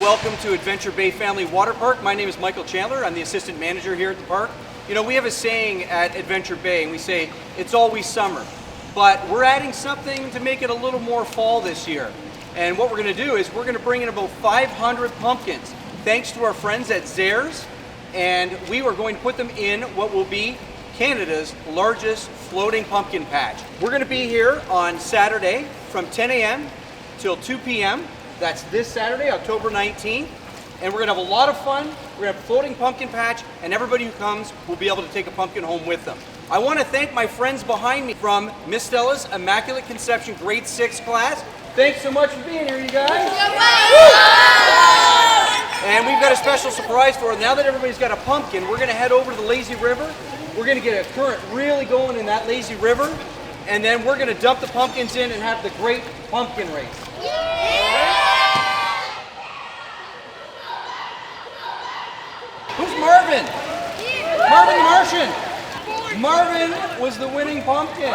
welcome to Adventure Bay Family Water Park. My name is Michael Chandler. I'm the assistant manager here at the park. You know, we have a saying at Adventure Bay, and we say, it's always summer. But we're adding something to make it a little more fall this year. And what we're going to do is we're going to bring in about 500 pumpkins, thanks to our friends at Zares. And we are going to put them in what will be Canada's largest floating pumpkin patch. We're going to be here on Saturday from 10 a.m. till 2 p.m. That's this Saturday, October 19th. And we're going to have a lot of fun. We're going to have a floating pumpkin patch, and everybody who comes will be able to take a pumpkin home with them. I want to thank my friends behind me from Miss Stella's Immaculate Conception Grade 6 class. Thanks so much for being here, you guys. And we've got a special surprise for them. Now that everybody's got a pumpkin, we're going to head over to the lazy river. We're going to get a current really going in that lazy river, and then we're going to dump the pumpkins in and have the great pumpkin race. Who's Marvin? Marvin the Martian. Marvin was the winning pumpkin.